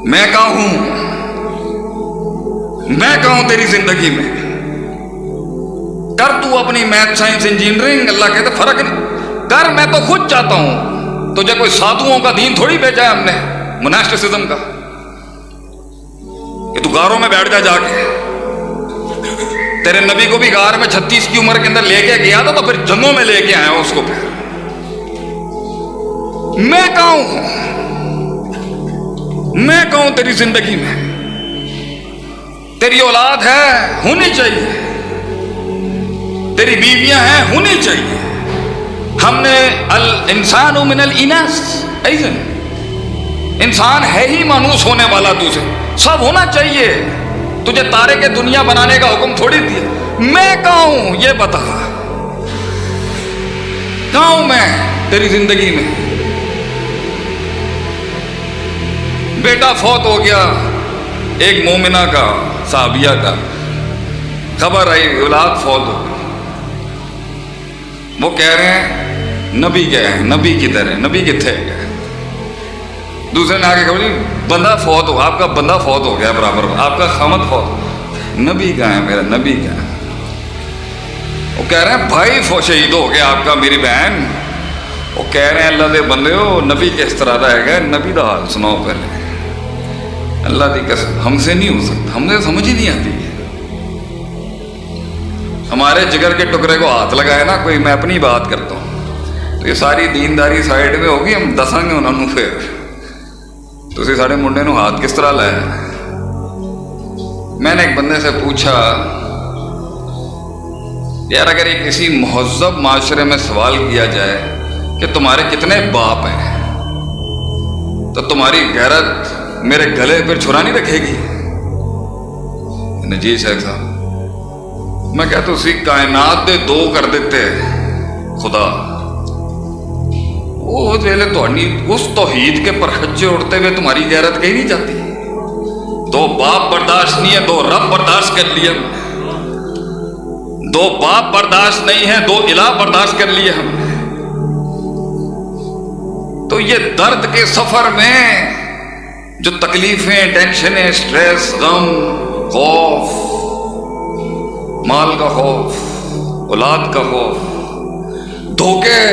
میں کہاں ہوں تیری زندگی میں؟ کر تو اپنی میتھ سائنس انجینئرنگ، اللہ کہتے فرق نہیں کر، میں تو خود چاہتا ہوں تجھے کوئی سادھوؤں کا دین تھوڑی بھیجا ہے ہم نے، مناسٹسزم کا، کہ تو غاروں میں بیٹھ جا کے۔ تیرے نبی کو بھی غار میں 36 کی عمر کے اندر لے کے گیا تھا، تو پھر جنگوں میں لے کے آیا اس کو۔ پھر میں کہاں ہوں تیری زندگی میں؟ تیری اولاد ہے، ہونی چاہیے، تیری بیویاں ہیں، ہونی چاہیے۔ ہم نے الانسان من الاناث، انسان ہے ہی مانوس ہونے والا، تجھے سب ہونا چاہیے، تجھے تارے کے دنیا بنانے کا حکم تھوڑی دیا۔ میں کہاں ہوں یہ بتا، کہاں ہوں میں تیری زندگی میں؟ بیٹا فوت ہو گیا ایک مومنہ کا، صحابیہ کا، خبر آئی اولاد فوت ہو گئی۔ وہ کہہ رہے ہیں نبی گئے ہیں، نبی کدھر ہے، نبی کتنے گئے؟ دوسرے نے آگے کہا بندہ فوت ہو، آپ کا بندہ فوت ہو گیا برابر، آپ کا خامد فوت، نبی کہاں ہے میرا، نبی کہاں ہے؟ وہ کہہ رہے ہیں بھائی شہید ہو گیا آپ کا، میری بہن۔ وہ کہہ رہے ہیں اللہ دے بندے ہو، نبی کس طرح دا ہے گا، نبی دا حال سناؤ پہلے، اللہ دی قسم ہم سے نہیں ہو سکتا، ہم سے سمجھ ہی نہیں آتی۔ ہمارے جگر کے ٹکڑے کو ہاتھ لگائے نا کوئی، میں اپنی بات کرتا ہوں تو یہ ساری دینداری سائڈ میں ہوگی، ہم دساں گے انہوں پھر تسی ساڑے منڈے نو ہاتھ کس طرح لائے۔ میں نے ایک بندے سے پوچھا یار اگر ایک کسی مہذب معاشرے میں سوال کیا جائے کہ تمہارے کتنے باپ ہیں، تو تمہاری غیرت میرے گلے پر چھرا نہیں رکھے گی؟ جی شیخ صاحب، میں کہتا ہوں اسی کائنات دے دو کر دیتے خدا، وہ ویلے اس توحید کے پرخچے اڑتے ہوئے تمہاری غیرت کہیں نہیں جاتی۔ دو باپ برداشت نہیں ہے، دو رب برداشت کر لیے، دو باپ برداشت نہیں ہے، دو الہ برداشت کر لیے ہم نے۔ تو یہ درد کے سفر میں جو تکلیفیں، ٹینشنیں، سٹریس، غم، خوف، مال کا خوف، اولاد کا خوف، دھوکے،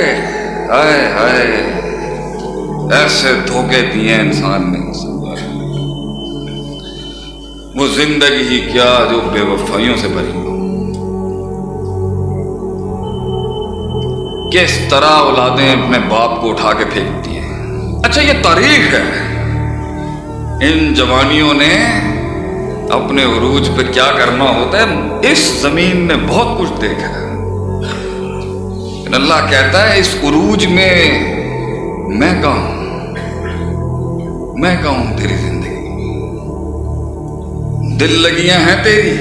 ہائے ہائے ایسے دھوکے دیے انسان نے، وہ زندگی ہی کیا جو بے وفائیوں سے بھری ہو۔ کس طرح اولادیں اپنے باپ کو اٹھا کے پھینکتی ہیں۔ اچھا یہ تاریخ ہے، ان جوانیوں نے اپنے عروج پہ کیا کرنا ہوتا ہے، اس زمین نے بہت کچھ دیکھا ہے، لیکن اللہ کہتا ہے اس عروج میں میں کہاں ہوں تیری زندگی؟ دل لگیاں ہیں تیری،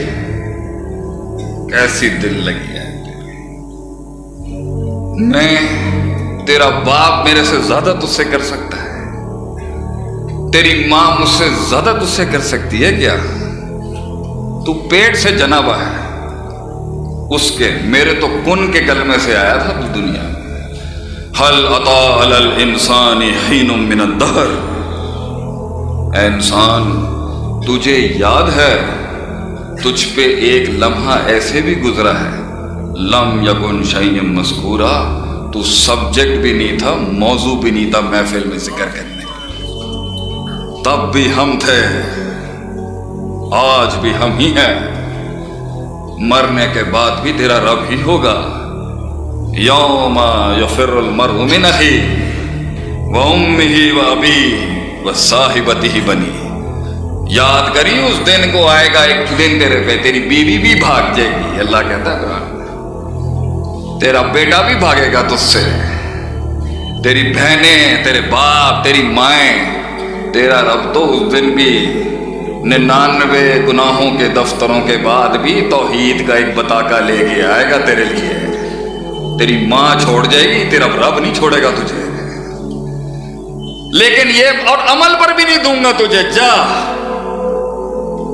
کیسی دل لگیاں ہیں تیری؟ میں تیرا باپ میرے سے زیادہ تجھ سے کر سکتا ہے، تیری ماں مجھ سے زیادہ تجھ سے کر سکتی ہے کیا؟ تو پیٹ سے جنا ہوا ہے اس کے، میرے تو کن کے کلمے سے آیا تھا تو دنیا میں۔ هل أتى على الإنسان حين من الدهر، اے انسان تجھے یاد ہے تجھ پہ ایک لمحہ ایسے بھی گزرا ہے، لم یکن شیئا مذکورا، تو سبجیکٹ بھی نہیں تھا، موضوع بھی نہیں تھا محفل میں ذکر کرنے، تب بھی ہم تھے، آج بھی ہم ہی ہیں، مرنے کے بعد بھی تیرا رب ہی ہوگا۔ یوم یفر المرء من اخیہ وامہ وابیہ وصاحبتہ بنیہ، یاد کری اس دن کو آئے گا ایک دن تیرے پہ تیری بیوی بھی بھاگ جائے گی، اللہ کہتا ہے قرآن، تیرا بیٹا بھی بھاگے گا تجھ سے، تیری بہنیں، تیرے باپ، تیری مائیں، تیرا رب تو اس دن بھی 99 گناہوں کے دفتروں کے بعد بھی توحید کا ایک بطاقہ لے کے آئے گا تیرے لیے۔ تیری ماں چھوڑ جائے گی، تیرا رب نہیں چھوڑے گا تجھے، لیکن یہ اور عمل پر بھی نہیں دوں گا تجھے، جا۔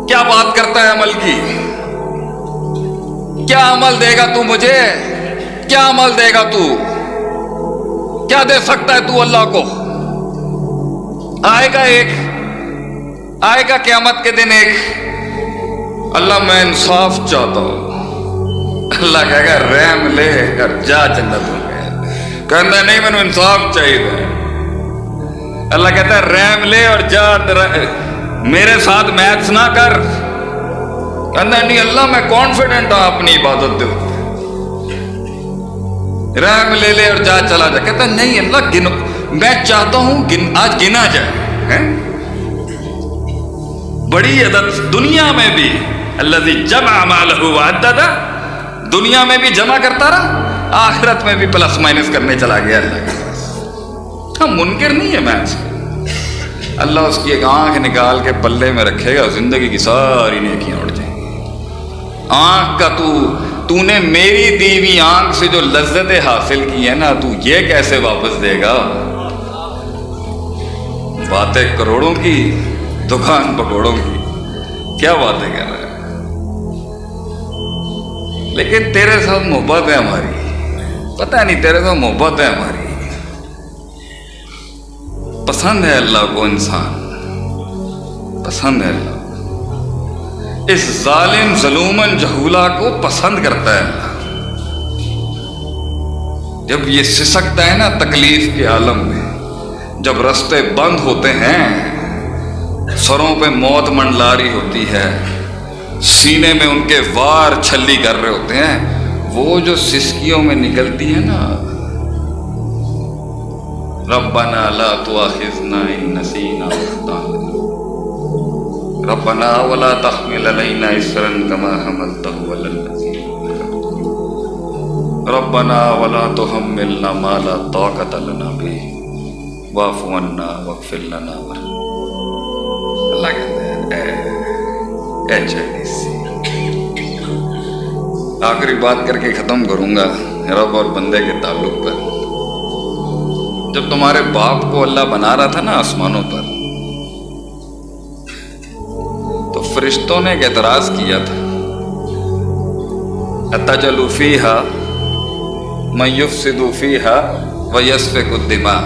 کیا بات کرتا ہے عمل کی؟ کیا عمل دے گا تو مجھے؟ کیا عمل دے گا تو؟ کیا دے سکتا ہے تو اللہ کو؟ آئے گا ایک آئے گا قیامت کے دن ایک، اللہ میں انصاف چاہتا ہوں، اللہ کہے گا رحم لے کر جا جنت ہو گیا، کہتا ہے نہیں میں نے انصاف چاہیے، اللہ کہتا ہے رحم لے اور جا، میرے ساتھ میتھس نہ کر، کہتا ہے نہیں اللہ میں کانفیڈنٹ ہوں اپنی عبادت دے، رحم لے لے اور جا چلا جا، کہتا ہے نہیں اللہ میں چاہتا ہوں آج گنا جائے، بڑی عدد دنیا میں بھی، الذی جمع مالہ وعددہ، دنیا میں بھی جمع کرتا رہا، آخرت میں بھی پلس مائنس کرنے چلا گیا اللہ کے پاس۔ ہم منکر نہیں ہے میتھس، اللہ اس کی ایک آنکھ نکال کے پلے میں رکھے گا، زندگی کی ساری نیکیاں اڑ جائیں گی۔ آنکھ کا تو نے میری دی ہوئی آنکھ سے جو لذتیں حاصل کی ہے نا، تو یہ کیسے واپس دے گا؟ باتیں کروڑوں کی، دکان پکوڑوں کی، کیا باتیں کر رہے ہیں؟ لیکن تیرے ساتھ محبت ہے ہماری، پتہ نہیں تیرے ساتھ محبت ہے ہماری، پسند ہے اللہ کو، انسان پسند ہے اللہ، اس ظالم ظلومن جہولا کو پسند کرتا ہے اللہ۔ جب یہ سسکتا ہے نا تکلیف کے عالم میں، جب راستے بند ہوتے ہیں، سروں پہ موت منڈلا رہی ہوتی ہے، سینے میں ان کے وار چھلی کر رہے ہوتے ہیں، وہ جو سسکیوں میں نکلتی ہے نا، ربنا لا تؤاخذنا ان نسینا واخطأنا ربنا ولا تحمل علينا إصرا كما حملته على الذين من قبلنا ربنا ولا تحملنا ما لا طاقة لنا به واعف عنا واغفر لنا اللہ کہتے ہیں اے چہری سی۔ آخری بات کر کے ختم کروں گا رب اور بندے کے تعلق پر۔ جب تمہارے باپ کو اللہ بنا رہا تھا نا آسمانوں پر، تو فرشتوں نے ایک اعتراض کیا تھا، أَتَجْعَلُ فِيهَا مَن يُفْسِدُ فِيهَا وَيَسْفِكُ الدِّمَاءَ۔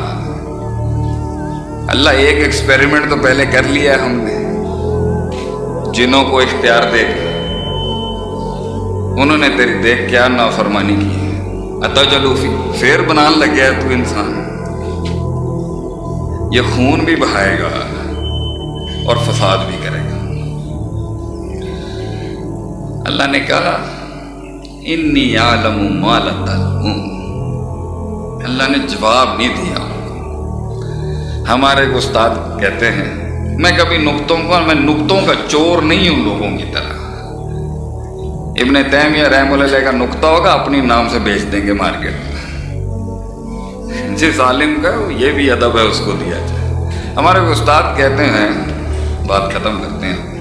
اللہ ایک ایکسپیریمنٹ تو پہلے کر لیا ہے ہم نے، جنوں کو اختیار دے کے، انہوں نے تیری دیکھ کیا نافرمانی کی، أَتَجْعَلُ فِيهَا، پھر بنان لگیا ہے تو انسان، یہ خون بھی بہائے گا اور فساد بھی کرے گا۔ اللہ نے کہا انی اعلم ما لا تعلمون، اللہ نے جواب نہیں دیا۔ ہمارے استاد کہتے ہیں میں کبھی نقطوں کا چور نہیں ہوں لوگوں کی طرح۔ ابن تیمیہ رحمہ اللہ علیہ کا نقطہ ہوگا اپنی نام سے بیچ دیں گے مارکیٹ میں، جس عالم کا یہ بھی ادب ہے اس کو دیا جائے۔ ہمارے استاد کہتے ہیں، بات ختم کرتے ہیں،